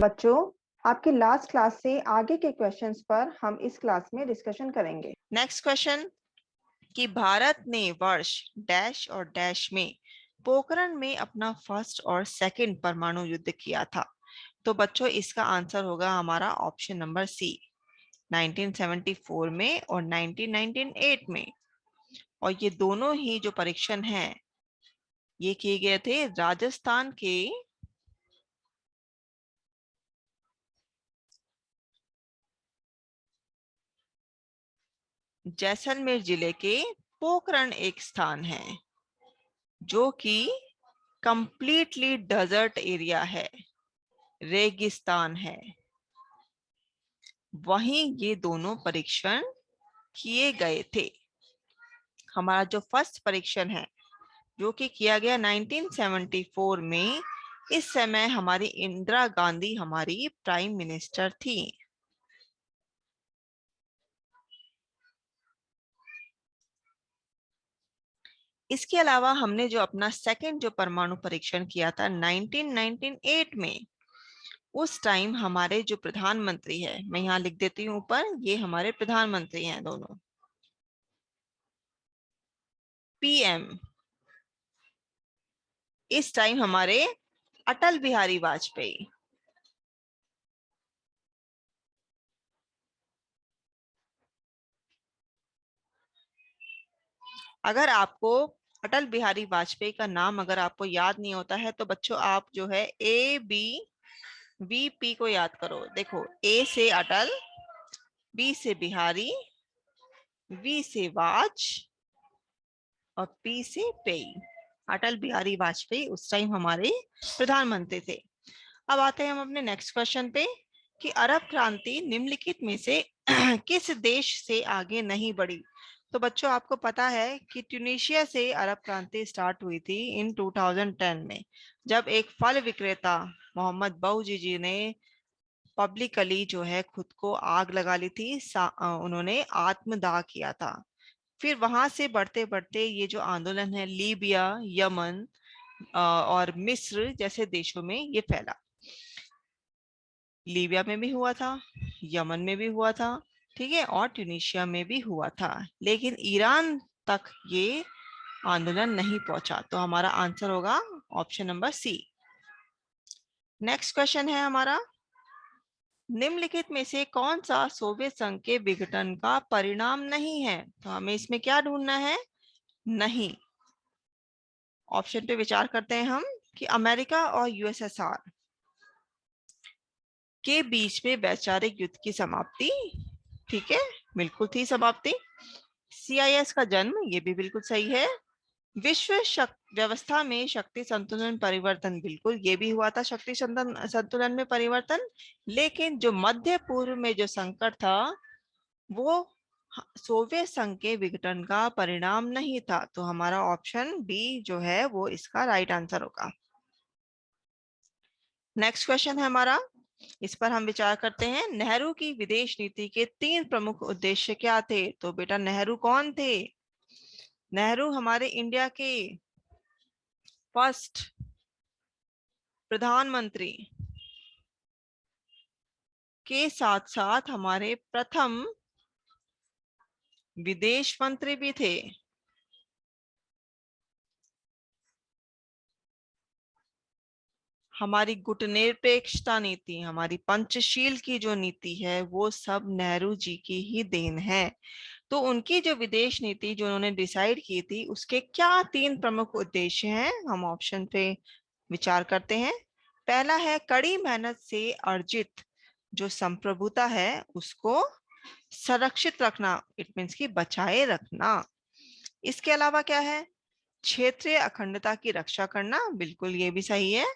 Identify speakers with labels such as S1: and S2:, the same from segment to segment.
S1: बच्चों, आपकी last class से आगे के क्वेश्चंस पर हम इस क्लास में डिस्कशन करेंगे।
S2: नेक्स्ट क्वेश्चन कि भारत ने वर्ष डैश और डैश में पोखरण में अपना फर्स्ट और सेकंड परमाणु युद्ध किया था। तो बच्चों इसका आंसर होगा हमारा ऑप्शन नंबर सी, 1974 में और 1998 में। और ये दोनों ही जो परीक्षण हैं ये किए गए थे राजस्थान के जैसलमेर जिले के पोखरण एक स्थान है जो कि कंप्लीटली डेजर्ट एरिया है, रेगिस्तान है। वहीं ये दोनों परीक्षण किए गए थे। हमारा जो फर्स्ट परीक्षण है जो कि किया गया 1974 में, इस समय हमारी इंदिरा गांधी हमारी प्राइम मिनिस्टर थी। इसके अलावा हमने जो अपना सेकंड जो परमाणु परीक्षण किया था 1998 में, उस टाइम हमारे जो प्रधानमंत्री है, मैं यहाँ लिख देती हूँ ऊपर, ये हमारे प्रधानमंत्री हैं दोनों, पीएम। इस टाइम हमारे अटल बिहारी वाजपेयी। अगर आपको अटल बिहारी वाजपेयी का नाम अगर आपको याद नहीं होता है तो बच्चों आप जो है ABVP को याद करो। देखो, ए से अटल, बी से बिहारी, वी से वाज और पी से पेई। अटल बिहारी वाजपेयी उस टाइम हमारे प्रधानमंत्री थे। अब आते हैं हम अपने नेक्स्ट क्वेश्चन पे कि अरब क्रांति निम्नलिखित में से किस देश से आगे नहीं बढ़ी। तो बच्चों आपको पता है कि ट्यूनीशिया से अरब क्रांति स्टार्ट हुई थी इन 2010 में, जब एक फल विक्रेता मोहम्मद बऊजी जी ने पब्लिकली जो है खुद को आग लगा ली थी। उन्होंने आत्मदाह किया था। फिर वहां से बढ़ते बढ़ते ये जो आंदोलन है लीबिया, यमन और मिस्र जैसे देशों में ये फैला। लीबिया में भी हुआ था, यमन में भी हुआ था, ठीक है, और ट्यूनीशिया में भी हुआ था, लेकिन ईरान तक ये आंदोलन नहीं पहुंचा। तो हमारा आंसर होगा option number C. Next question है हमारा, निम्नलिखित में से कौन सा सोवियत संघ के विघटन का परिणाम नहीं है। तो हमें इसमें क्या ढूंढना है, नहीं। ऑप्शन पे विचार करते हैं हम कि अमेरिका और यूएसएसआर के बीच में वैचारिक युद्ध की समाप्ति, ठीक है, बिल्कुल थी समाप्ति। सीआईएस का जन्म, ये भी बिल्कुल सही है। विश्व व्यवस्था में शक्ति संतुलन परिवर्तन, बिल्कुल ये भी हुआ था, शक्ति संतुलन में परिवर्तन। लेकिन जो मध्य पूर्व में जो संकट था वो सोवियत संघ के विघटन का परिणाम नहीं था। तो हमारा ऑप्शन बी जो है वो इसका राइट आंसर होगा। नेक्स्ट क्वेश्चन है हमारा, इस पर हम विचार करते हैं, नेहरू की विदेश नीति के 3 प्रमुख उद्देश्य क्या थे। तो बेटा नेहरू कौन थे, नेहरू हमारे इंडिया के फर्स्ट प्रधानमंत्री के साथ साथ हमारे प्रथम विदेश मंत्री भी थे। हमारी गुटनिरपेक्षता नीति, हमारी पंचशील की जो नीति है वो सब नेहरू जी की ही देन है। तो उनकी जो विदेश नीति जो उन्होंने डिसाइड की थी उसके क्या 3 प्रमुख उद्देश्य हैं, हम ऑप्शन पे विचार करते हैं। पहला है कड़ी मेहनत से अर्जित जो संप्रभुता है उसको संरक्षित रखना, इट मीन्स की बचाए रखना। इसके अलावा क्या है, क्षेत्रीय अखंडता की रक्षा करना, बिल्कुल ये भी सही है,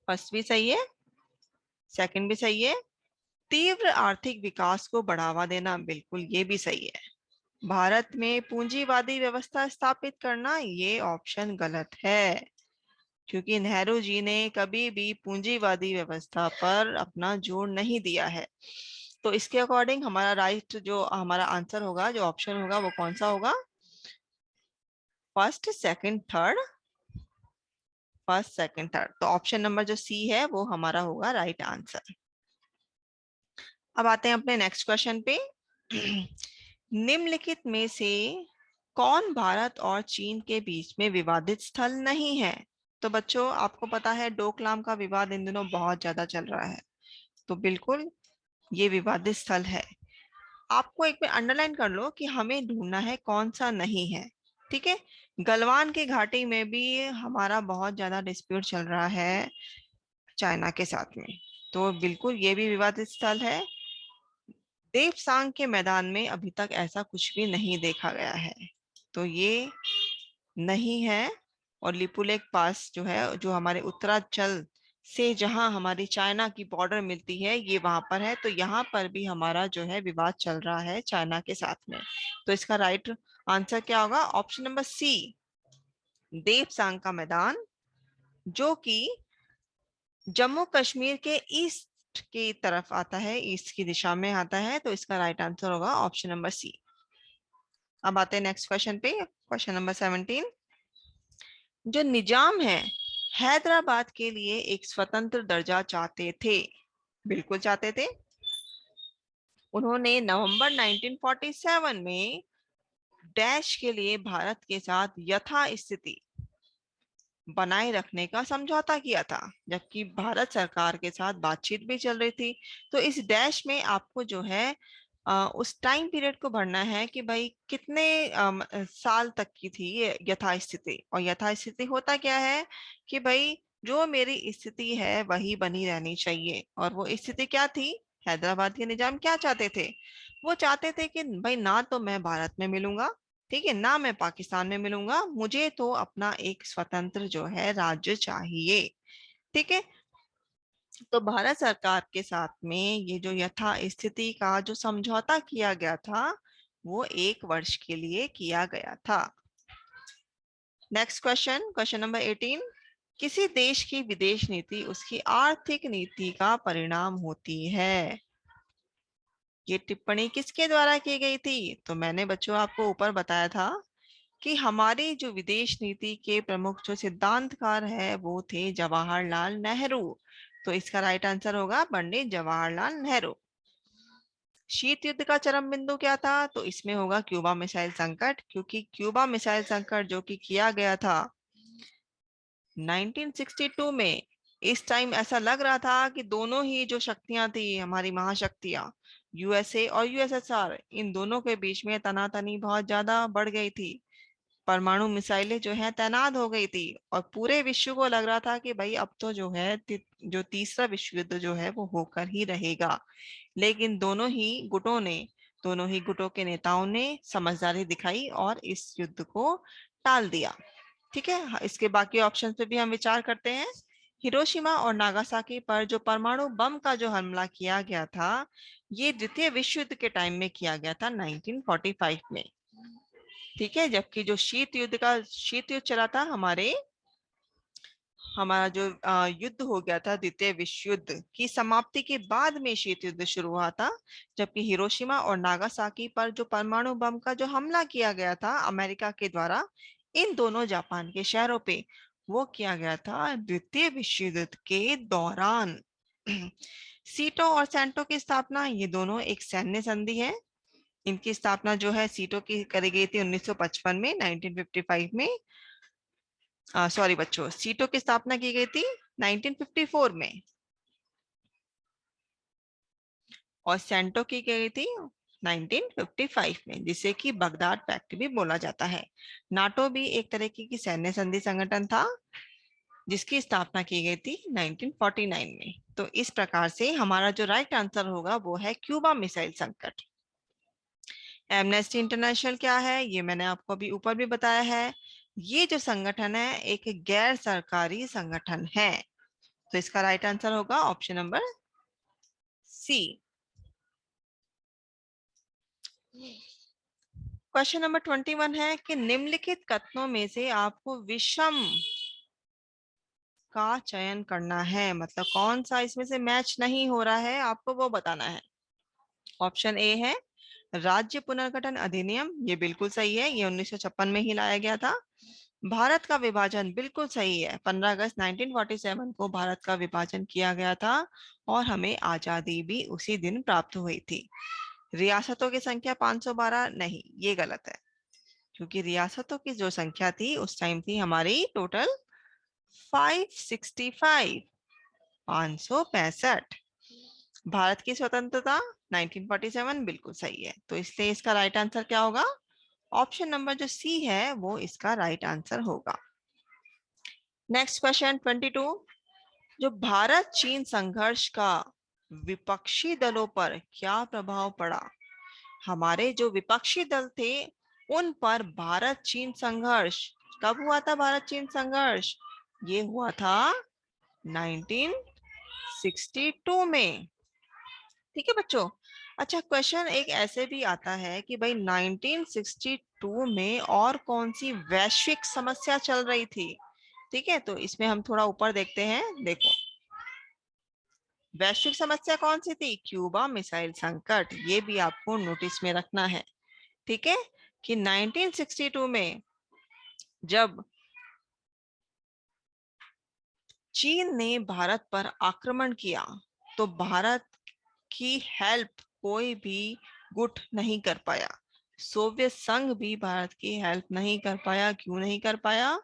S2: फर्स्ट भी सही है, सेकंड भी सही है। तीव्र आर्थिक विकास को बढ़ावा देना, बिल्कुल ये भी सही है। भारत में पूंजीवादी व्यवस्था स्थापित करना, ये ऑप्शन गलत है, क्योंकि नेहरू जी ने कभी भी पूंजीवादी व्यवस्था पर अपना जोर नहीं दिया है। तो इसके अकॉर्डिंग हमारा राइट जो हमारा आंसर होगा, जो ऑप्शन होगा वो कौन सा होगा, first, second, third, first, second, third. तो ऑप्शन नंबर जो सी है वो हमारा होगा राइट आंसर। अब आते हैं अपने नेक्स्ट क्वेश्चन पे। निम्नलिखित में से कौन भारत और चीन के बीच में विवादित स्थल नहीं है? तो बच्चों आपको पता है डोकलाम का विवाद इन दिनों बहुत ज्यादा चल रहा है, तो बिल्कुल ये विवादित स्थल है। आपको एक बार अंडरलाइन कर लो कि हमें ढूंढना है कौन सा नहीं है। ठीक है, गलवान की घाटी में भी हमारा बहुत ज्यादा डिस्प्यूट चल रहा है चाइना के साथ में, तो बिल्कुल ये भी विवादित स्थल है। देवसांग के मैदान में अभी तक ऐसा कुछ भी नहीं देखा गया है, तो ये नहीं है। और लिपुलेक पास जो है, जो हमारे उत्तरांचल से जहां हमारी चाइना की बॉर्डर मिलती है, ये वहां पर है। तो यहाँ पर भी हमारा जो है विवाद चल रहा है चाइना के साथ में। तो इसका राइट आंसर क्या होगा? ऑप्शन नंबर सी, देवसांग का मैदान, जो कि जम्मू कश्मीर के ईस्ट की तरफ आता है, ईस्ट की दिशा में आता है। तो इसका राइट आंसर होगा ऑप्शन नंबर सी। अब आते हैं नेक्स्ट क्वेश्चन पे, क्वेश्चन नंबर 17। जो निजाम है हैदराबाद के लिए एक स्वतंत्र दर्जा चाहते थे, बिल्कुल चाहते थे। उन्होंने नवंबर 1947 में डैश के लिए भारत के साथ यथास्थिति बनाए रखने का समझौता किया था, जबकि भारत सरकार के साथ बातचीत भी चल रही थी। तो इस डैश में आपको जो है उस टाइम पीरियड को भरना है कि भाई कितने साल तक की थी ये यथास्थिति। और यथास्थिति होता क्या है कि भाई जो मेरी स्थिति है वही बनी रहनी चाहिए। और वो स्थिति क्या थी? हैदराबाद के निजाम क्या चाहते थे? वो चाहते थे कि भाई ना तो मैं भारत में मिलूंगा, ठीक है, ना मैं पाकिस्तान में मिलूंगा, मुझे तो अपना एक स्वतंत्र जो है राज्य चाहिए। ठीक है, तो भारत सरकार के साथ में ये जो यथा स्थिति का जो समझौता किया गया था वो 1 वर्ष के लिए किया गया था। Next question, question number 18। किसी देश की विदेश नीति उसकी आर्थिक नीति का परिणाम होती है। ये टिप्पणी किसके द्वारा की गई थी? तो मैंने बच्चों आपको ऊपर बताया था कि हमारी जो विदेश नीति के प्रमुख जो सिद्धांतकार है वो थे जवाहरलाल नेहरू। तो इसका राइट आंसर होगा पंडित जवाहरलाल नेहरू। शीत युद्ध का चरम बिंदु क्या था? तो इसमें होगा क्यूबा मिसाइल संकट, क्योंकि क्यूबा मिसाइल संकट जो कि किया गया था 1962 में, इस टाइम ऐसा लग रहा था कि दोनों ही जो शक्तियां थी हमारी महाशक्तियां, यूएसए और यूएसएसआर, इन दोनों के बीच में तनातनी बहुत ज्यादा बढ़ गई थी। परमाणु मिसाइलें जो है तैनात हो गई थी और पूरे विश्व को लग रहा था कि भाई अब तो जो है जो तीसरा विश्व युद्ध जो है वो होकर ही रहेगा। लेकिन दोनों ही गुटों के नेताओं ने समझदारी दिखाई और इस युद्ध को टाल दिया। ठीक है, इसके बाकी ऑप्शन पे भी हम विचार करते हैं। हिरोशिमा और नागासाकी पर जो परमाणु बम का जो हमला किया गया था, ये द्वितीय विश्व युद्ध के टाइम में किया गया था 1945 में। ठीक है, जबकि जो शीत युद्ध चला था हमारा जो युद्ध हो गया था द्वितीय विश्व युद्ध की समाप्ति के बाद में शीत युद्ध शुरू हुआ था। जबकि हिरोशिमा और नागासाकी पर जो परमाणु बम का जो हमला किया गया था अमेरिका के द्वारा इन दोनों जापान के शहरों पे, वो किया गया था द्वितीय विश्व युद्ध के दौरान। सीटो और सेंटो की स्थापना, ये दोनों एक सैन्य संधि है। इनकी स्थापना जो है सीटो की करी गई थी 1955 में, 1955 में। सॉरी बच्चों, सीटो की स्थापना की गई थी 1954 में और सेंटो की गई थी 1955 में, जिसे कि बगदाद पैक्ट भी बोला जाता है। नाटो भी एक तरह की सैन्य संधि संगठन था जिसकी स्थापना की गई थी 1949 में। तो इस प्रकार से हमारा जो राइट आंसर होगा वो है क्यूबा मिसाइल संकट। एमनेस्टी इंटरनेशनल क्या है ये मैंने आपको अभी ऊपर भी बताया है। ये जो संगठन है एक गैर सरकारी संगठन है। तो इसका राइट आंसर होगा option number C. Question number 21 है कि निम्नलिखित कथनों में से आपको विषम का चयन करना है, मतलब कौन सा इसमें से मैच नहीं हो रहा है आपको वो बताना है। ऑप्शन ए है राज्य पुनर्गठन अधिनियम, ये बिल्कुल सही है, ये 1956 में ही लाया गया था। भारत का विभाजन बिल्कुल सही है। 15 अगस्त 1947 को भारत का विभाजन किया गया था और हमें आजादी भी उसी दिन प्राप्त हुई थी। रियासतों की संख्या 512 नहीं, ये गलत है, क्योंकि रियासतों की जो संख्या थी उस टाइम थी हमारी टोटल 565, 565। भारत की स्वतंत्रता 1947 बिल्कुल सही है, तो इसलिए इसका राइट आंसर क्या होगा? ऑप्शन नंबर जो सी है वो इसका राइट आंसर होगा। नेक्स्ट क्वेश्चन 22, जो भारत चीन संघर्ष का विपक्षी दलों पर क्या प्रभाव पड़ा? हमारे जो विपक्षी दल थे उन पर भारत चीन संघर्ष कब हुआ था? भारत चीन संघर्ष ये हुआ था 1962 में। ठीक है बच्चों। अच्छा, क्वेश्चन एक ऐसे भी आता है कि भाई 1962 में और कौन सी वैश्विक समस्या चल रही थी? ठीक है, तो इसमें हम थोड़ा ऊपर देखते हैं। देखो, वैश्विक समस्या कौन सी थी? क्यूबा मिसाइल संकट, ये भी आपको नोटिस में रखना है। ठीक है, कि 1962 में जब चीन ने भारत पर आक्रमण किया तो भारत की हेल्प कोई भी गुट नहीं कर पाया। सोवियत संघ भी भारत की हेल्प नहीं कर पाया। क्यों नहीं कर पाया?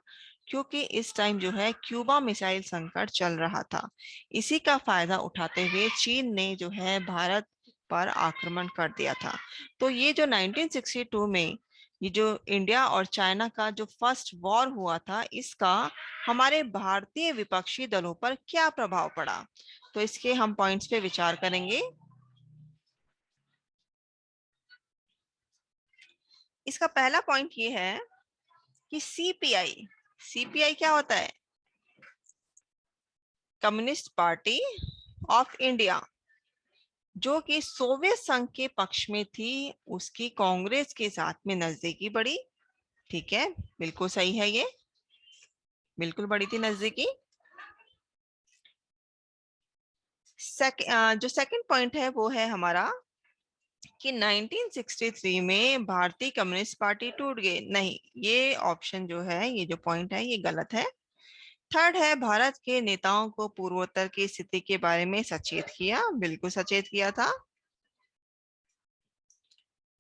S2: क्योंकि इस टाइम जो है क्यूबा मिसाइल संकट चल रहा था। इसी का फायदा उठाते हुए चीन ने जो है भारत पर आक्रमण कर दिया था। तो ये जो 1962 में ये जो इंडिया और चाइना का जो फर्स्ट वॉर हुआ था, इसका हमारे भारतीय विपक्षी दलों पर क्या प्रभाव पड़ा? तो इसके हम पॉइंट्स पे विचार करेंगे। इसका पहला पॉइंट ये है कि सीपीआई, सीपीआई क्या होता है? कम्युनिस्ट पार्टी ऑफ इंडिया, जो कि सोवियत संघ के पक्ष में थी, उसकी कांग्रेस के साथ में नजदीकी बढ़ी। ठीक है, बिल्कुल सही है, ये बिल्कुल बड़ी थी नजदीकी। जो सेकंड पॉइंट है वो है हमारा कि 1963 में भारतीय कम्युनिस्ट पार्टी टूट गई। नहीं, ये ऑप्शन जो है, ये जो पॉइंट है, ये गलत है। थर्ड है, भारत के नेताओं को पूर्वोत्तर की स्थिति के बारे में सचेत किया। बिल्कुल सचेत किया था।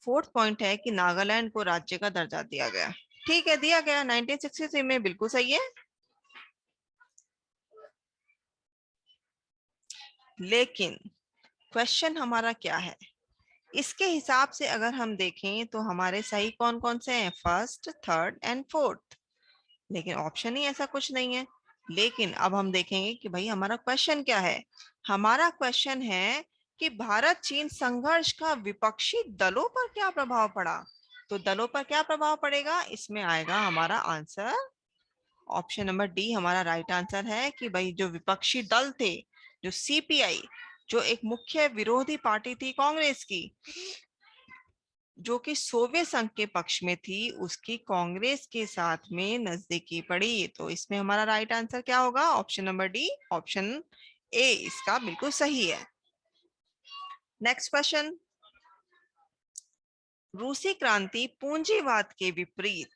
S2: फोर्थ पॉइंट है कि नागालैंड को राज्य का दर्जा दिया गया। ठीक है, दिया गया 1963 में, बिल्कुल सही है। लेकिन क्वेश्चन हमारा क्या है? इसके हिसाब से अगर हम देखें तो हमारे सही कौन कौन से हैं? First, third and fourth. लेकिन ऑप्शन ही ऐसा कुछ नहीं है। लेकिन अब हम देखेंगे कि भाई हमारा क्वेश्चन क्या है। हमारा क्वेश्चन है कि भारत चीन संघर्ष का विपक्षी दलों पर क्या प्रभाव पड़ा? तो दलों पर क्या प्रभाव पड़ेगा, इसमें आएगा हमारा आंसर ऑप्शन नंबर डी हमारा राइट आंसर है कि भाई जो विपक्षी दल थे, जो सीपीआई, जो एक मुख्य विरोधी पार्टी थी कांग्रेस की, जो कि सोवियत संघ के पक्ष में थी, उसकी कांग्रेस के साथ में नजदीकी पड़ी। तो इसमें हमारा राइट आंसर क्या होगा? Option number D, option A इसका बिल्कुल सही है। नेक्स्ट क्वेश्चन, रूसी क्रांति पूंजीवाद के विपरीत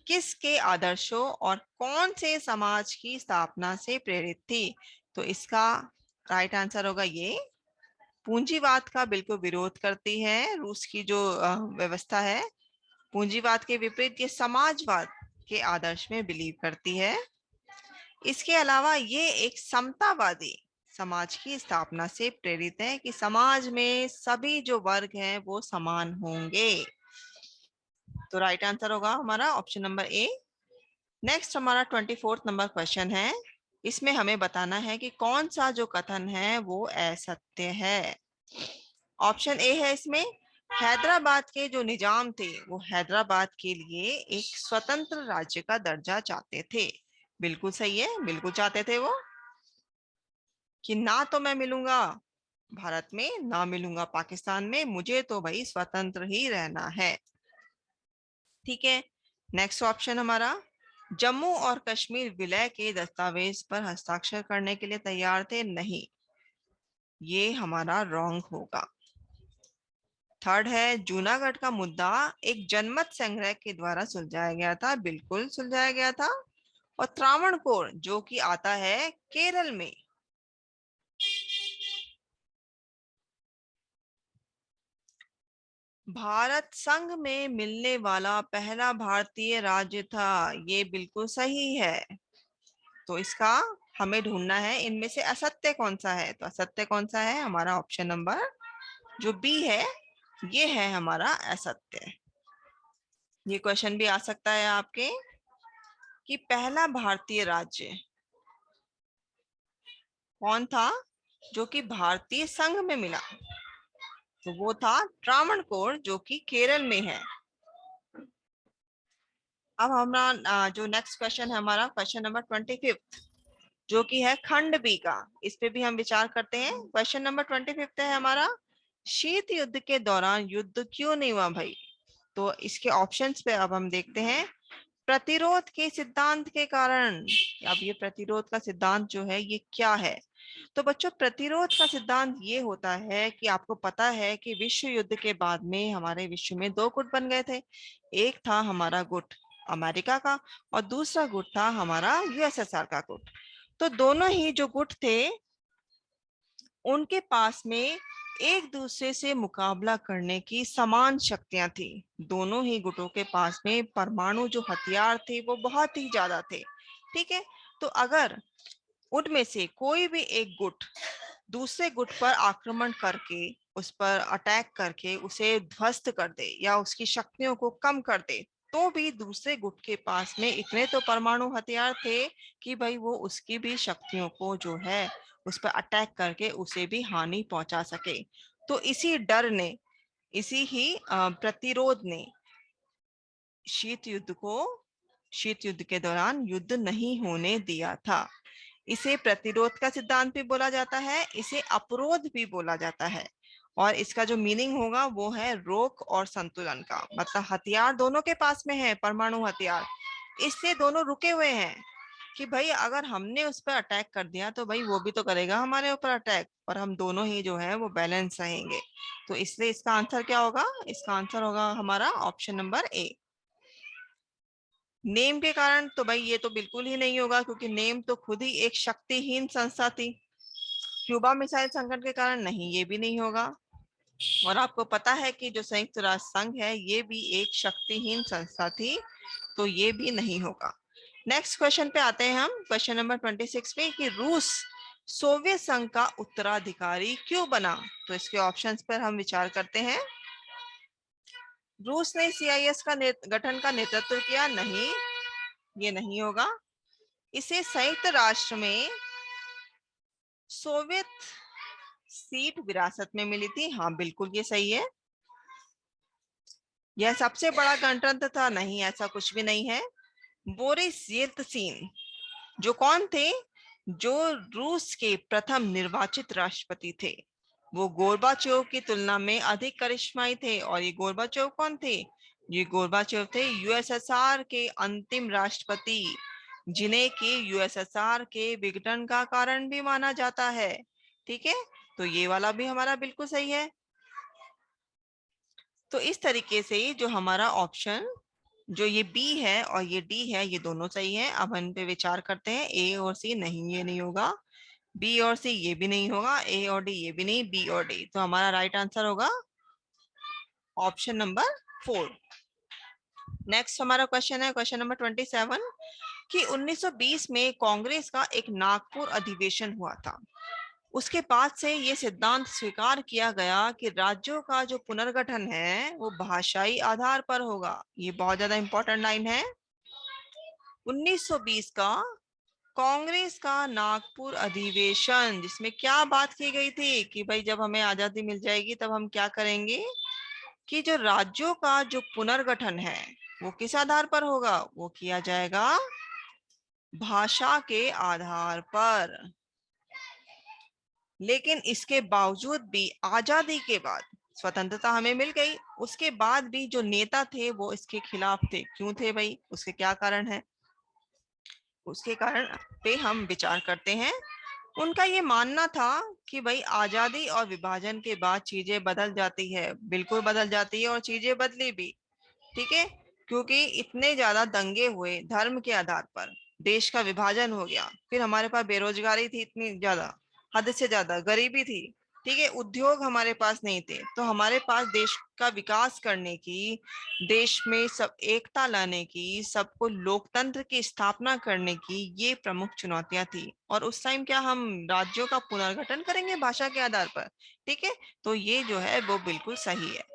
S2: किसके आदर्शों और कौन से समाज की स्थापना से प्रेरित थी? तो इसका राइट आंसर होगा ये, पूंजीवाद का बिल्कुल विरोध करती है रूस की जो व्यवस्था है। पूंजीवाद के विपरीत ये समाजवाद के आदर्श में बिलीव करती है। इसके अलावा ये एक समतावादी समाज की स्थापना से प्रेरित है कि समाज में सभी जो वर्ग हैं वो समान होंगे। तो राइट आंसर होगा हमारा ऑप्शन नंबर ए। नेक्स्ट हमारा 24 नंबर क्वेश्चन है। इसमें हमें बताना है कि कौन सा जो कथन है वो असत्य है। ऑप्शन ए है इसमें, हैदराबाद के जो निजाम थे वो हैदराबाद के लिए एक स्वतंत्र राज्य का दर्जा चाहते थे। बिल्कुल सही है, बिल्कुल चाहते थे वो कि ना तो मैं मिलूंगा भारत में, ना मिलूंगा पाकिस्तान में, मुझे तो भाई स्वतंत्र ही रहना है। ठीक है, नेक्स्ट ऑप्शन हमारा, जम्मू और कश्मीर विलय के दस्तावेज पर हस्ताक्षर करने के लिए तैयार थे। नहीं, ये हमारा रॉन्ग होगा। थर्ड है जूनागढ़ का मुद्दा एक जनमत संग्रह के द्वारा सुलझाया गया था, बिल्कुल सुलझाया गया था। और त्रावणकोर जो कि आता है केरल में। भारत संघ में मिलने वाला पहला भारतीय राज्य था, ये बिल्कुल सही है। तो इसका हमें ढूंढना है इनमें से असत्य कौन सा है। तो असत्य कौन सा है, हमारा ऑप्शन नंबर जो बी है ये है हमारा असत्य। ये क्वेश्चन भी आ सकता है आपके कि पहला भारतीय राज्य कौन था जो कि भारतीय संघ में मिला। तो वो था त्रावणकोर जो कि केरल में है। अब हमारा जो नेक्स्ट क्वेश्चन है हमारा क्वेश्चन नंबर 25 जो कि है खंड बी का, इस पे भी हम विचार करते हैं। क्वेश्चन नंबर 25 है हमारा शीत युद्ध के दौरान युद्ध क्यों नहीं हुआ भाई। तो इसके ऑप्शंस पे अब हम देखते हैं। प्रतिरोध के सिद्धांत के कारण। अब ये प्रतिरोध का सिद्धांत जो है ये क्या है। तो बच्चों प्रतिरोध का सिद्धांत ये होता है कि आपको पता है कि विश्व युद्ध के बाद में हमारे विश्व में दो गुट बन गए थे। एक था हमारा गुट अमेरिका का और दूसरा गुट था हमारा यूएसएसआर का गुट। तो दोनों ही जो गुट थे उनके पास में एक दूसरे से मुकाबला करने की समान शक्तियां थी। दोनों ही गुटों के पास में परमाणु जो हथियार थे वो बहुत ही ज्यादा थे। ठीक है, तो अगर उनमें से कोई भी एक गुट दूसरे गुट पर आक्रमण करके उस पर अटैक करके उसे ध्वस्त कर दे या उसकी शक्तियों को कम कर दे तो भी दूसरे गुट के पास में इतने तो परमाणु हथियार थे कि भाई वो उसकी भी शक्तियों को जो है उस पर अटैक करके उसे भी हानि पहुंचा सके। तो इसी डर ने, इसी ही प्रतिरोध ने शीत युद्ध के दौरान युद्ध नहीं होने दिया था। इसे प्रतिरोध का सिद्धांत भी बोला जाता है, इसे अपरोध भी बोला जाता है। और इसका जो मीनिंग होगा वो है रोक और संतुलन का। मतलब हथियार दोनों के पास में है, परमाणु हथियार, इससे दोनों रुके हुए हैं कि भाई अगर हमने उस पर अटैक कर दिया तो भाई वो भी तो करेगा हमारे ऊपर अटैक, और हम दोनों ही जो है वो बैलेंस रहेंगे। तो इसलिए इसका आंसर क्या होगा, इसका आंसर होगा हमारा ऑप्शन नंबर ए। नेम के कारण तो भाई ये तो बिल्कुल ही नहीं होगा क्योंकि नेम तो खुद ही एक शक्तिहीन संस्था थी। क्यूबा मिसाइल संकट के कारण नहीं, ये भी नहीं होगा। और आपको पता है कि जो संयुक्त राष्ट्र संघ है ये भी एक शक्तिहीन संस्था थी, तो ये भी नहीं होगा। नेक्स्ट क्वेश्चन पे आते हैं हम, क्वेश्चन नंबर 26 पे कि रूस सोवियत संघ का उत्तराधिकारी क्यों बना। तो इसके ऑप्शंस पर हम विचार करते हैं। रूस ने सीआईएस का गठन का नेतृत्व किया, नहीं, ये नहीं होगा। इसे संयुक्त राष्ट्र में सोवियत सीट विरासत में मिली थी, हाँ बिल्कुल ये सही है। यह सबसे बड़ा गणतंत्र था, नहीं ऐसा कुछ भी नहीं है। बोरिस येल्त्सिन जो कौन थे, जो रूस के प्रथम निर्वाचित राष्ट्रपति थे, वो गोर्बाचोव की तुलना में अधिक करिश्माई थे। और ये गोर्बाचोव कौन थे, ये गोर्बाचोव थे यूएसएसआर के अंतिम राष्ट्रपति, जिन्हें कि यूएसएसआर के विघटन का कारण भी माना जाता है। ठीक है, तो ये वाला भी हमारा बिल्कुल सही है। तो इस तरीके से जो हमारा ऑप्शन जो ये बी है और ये डी है ये दोनों सही है। अब हम पे विचार करते हैं, ए और सी नहीं, ये नहीं होगा, बी और सी ये भी नहीं होगा, ए और डी ये भी नहीं, बी और डी। तो हमारा राइट आंसर होगा ऑप्शन नंबर 4। नेक्स्ट हमारा क्वेश्चन है क्वेश्चन नंबर 27 कि 1920 में कांग्रेस का एक नागपुर अधिवेशन हुआ था। उसके बाद से ये सिद्धांत स्वीकार किया गया कि राज्यों का जो पुनर्गठन है वो भाषाई आधार पर होगा। ये बहुत ज्यादा इंपॉर्टेंट लाइन है। 1920 का कांग्रेस का नागपुर अधिवेशन, जिसमें क्या बात की गई थी कि भाई जब हमें आजादी मिल जाएगी तब हम क्या करेंगे कि जो राज्यों का जो पुनर्गठन है वो किस आधार पर होगा, वो किया जाएगा भाषा के आधार पर। लेकिन इसके बावजूद भी आजादी के बाद स्वतंत्रता हमें मिल गई, उसके बाद भी जो नेता थे वो इसके खिलाफ थे। क्यों थे भाई, उसके क्या कारण है, उसके कारण पे हम विचार करते हैं। उनका ये मानना था कि भाई आजादी और विभाजन के बाद चीजें बदल जाती है, बिल्कुल बदल जाती है और चीजें बदली भी। ठीक है, क्योंकि इतने ज्यादा दंगे हुए धर्म के आधार पर, देश का विभाजन हो गया, फिर हमारे पास बेरोजगारी थी इतनी ज्यादा, हद से ज्यादा गरीबी थी। ठीक है, उद्योग हमारे पास नहीं थे, तो हमारे पास देश का विकास करने की, देश में सब एकता लाने की, सबको लोकतंत्र की स्थापना करने की ये प्रमुख चुनौतियां थी। और उस टाइम क्या हम राज्यों का पुनर्गठन करेंगे भाषा के आधार पर? ठीक है, तो ये जो है वो बिल्कुल सही है।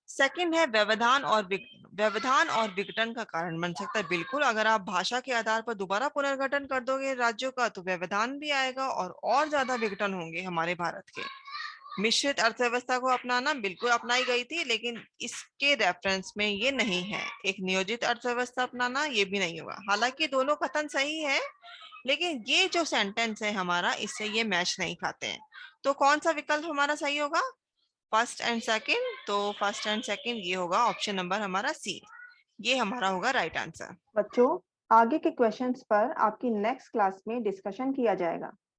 S2: सेकंड है व्यवधान और विघटन का कारण बन सकता है। बिल्कुल, अगर आप भाषा के आधार पर दोबारा पुनर्गठन कर दोगे राज्यों का, तो व्यवधान भी आएगा और ज्यादा विघटन होंगे हमारे भारत के। मिश्रित अर्थव्यवस्था को अपनाना बिल्कुल अपनाई गई थी, लेकिन इसके रेफरेंस में ये नहीं है। एक नियोजित अर्थव्यवस्था अपनाना ये भी नहीं होगा। हालांकि दोनों कथन सही है, लेकिन ये जो सेंटेंस है हमारा, इससे ये मैच नहीं खाते हैं। तो कौन सा विकल्प हमारा सही होगा? First and second. तो फर्स्ट एंड सेकंड ये होगा ऑप्शन नंबर हमारा सी, ये हमारा होगा राइट आंसर।
S1: बच्चों, आगे के क्वेश्चंस पर आपकी नेक्स्ट क्लास में डिस्कशन किया जाएगा।